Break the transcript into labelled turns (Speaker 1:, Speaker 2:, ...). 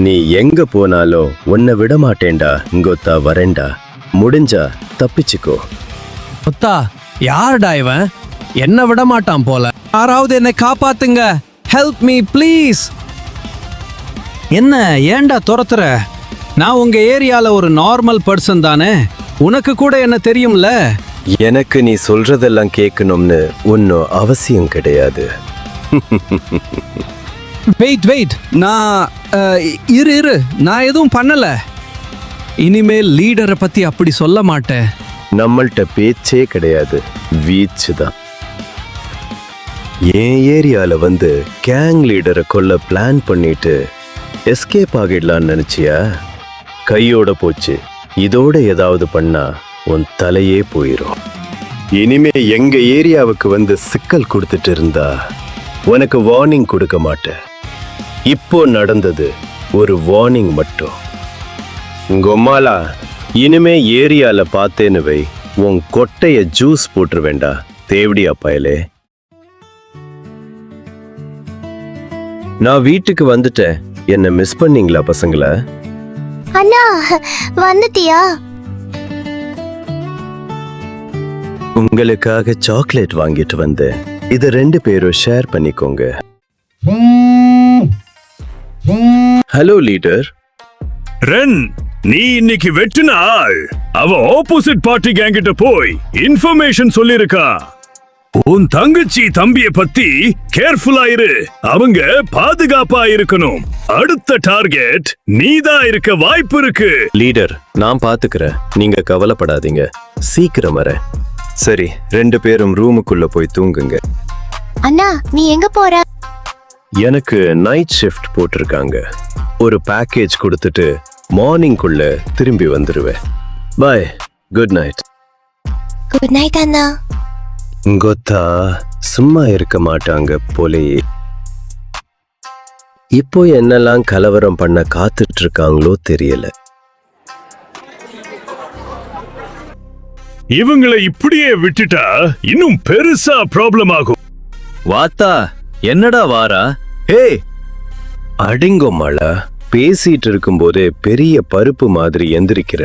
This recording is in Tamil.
Speaker 1: நீ எங்க போனாலும் உன்னை விட மாட்டேன்டா. இங்கொத்தா வரேன்டா. முடிஞ்சா தப்பிச்சுக்கோ.
Speaker 2: முத்தா, யாருடா இவன்? என்ன விட மாட்டான் போல. யாராவது என்னை காப்பாத்துங்க. Help me please.
Speaker 3: என்ன ஏன்டா துரத்துற? நான் உங்க ஏரியால ஒரு நார்மல் பர்சன் தானே. உனக்கு கூட என்ன தெரியும்ல.
Speaker 1: எனக்கு நீ சொல்றதெல்லாம் கேட்கணும்னு ஒன்னும் அவசியம் கிடையாது.
Speaker 2: வெயிட், நான் இரு, நான் எதுவும் பண்ணல. இனிமேல் லீடரை பத்தி அப்படி சொல்ல மாட்டேன்.
Speaker 1: நம்மள்ட்ட பேச்சே கிடையாது, வீச்சு தான். என் ஏரியால வந்து கேங் லீடரை கொல்ல பிளான் பண்ணிட்டு எஸ்கேப் ஆகிடலான்னு நினைச்சியா? கையோட போச்சு. இதோட ஏதாவது பண்ணா உன் தலையே போயிரும். இனிமே எங்க ஏரியாவுக்கு வந்து சிக்கல் கொடுத்துட்டு இருந்தா உனக்கு வார்னிங் கொடுக்க மாட்டேன். இப்போ நடந்தது ஒரு வார்னிங் மட்டும். உங்கம்மாலா, இனிமே ஏரியால பார்த்தேன்னு வை, உன் கொட்டைய ஜூஸ் போட்டுரு வேண்டா. தேவடியா பயலே. நான் வீட்டுக்கு வந்துட்டேன். என்ன மிஸ் பண்ணீங்களா பசங்களா?
Speaker 4: அண்ணா, வந்துட்டியா?
Speaker 1: உங்களுக்காக சாக்லேட் வாங்கிட்டு வந்தேன். இதை 2 பேரும் ஷேர் பண்ணிக்கோங்க. Hello leader.
Speaker 5: ரென், நீ இன்னைக்கு வெட்டின ஆள். அவ ஆப்போசிட் பார்ட்டி கேங்கிட்ட போய் இன்ஃபர்மேஷன் சொல்லிருக்கா. உன் தங்கச்சி தம்பிய பத்தி கேர்ஃபுல்லா இரு. அவங்க பாதுகாப்பா இருக்கணும். அடுத்த டார்கெட் நீதான் இருக்க வாய்ப்பு இருக்கு.
Speaker 1: லீடர், நான் பாத்துக்கிறேன், நீங்க கவலைப்படாதீங்க. சீக்கிரம் வரேன். சரி, 2 பேரும் ரூமுக்குள்ள போய் தூங்குங்க.
Speaker 4: அண்ணா, நீ எங்க போற?
Speaker 1: எனக்கு நைட் ஷிஃப்ட் போட்டிருக்காங்க. ஒரு பேக்கேஜ் கொடுத்துட்டு மார்னிங்குள்ள திரும்பி வந்துருவேன். பாய், குட் நைட்.
Speaker 4: குட் நைட் அண்ணா.
Speaker 1: கொத்தா சும்மா இருக்க மாட்டாங்க போலயே. இப்போ என்னெல்லாம் கலவரம் பண்ண காத்துட்டு இருக்காங்களோ தெரியல.
Speaker 5: இவங்களை இப்படியே விட்டுட்டா இன்னும் பெருசா ப்ராப்ளம் ஆகும்.
Speaker 3: வாத்தா, என்னடா வாரா?
Speaker 1: ஹே, அடிங்கோ மழை. பேசிட்டு இருக்கும் போதே பெரிய பருப்பு மாதிரி எந்திரிக்கிற.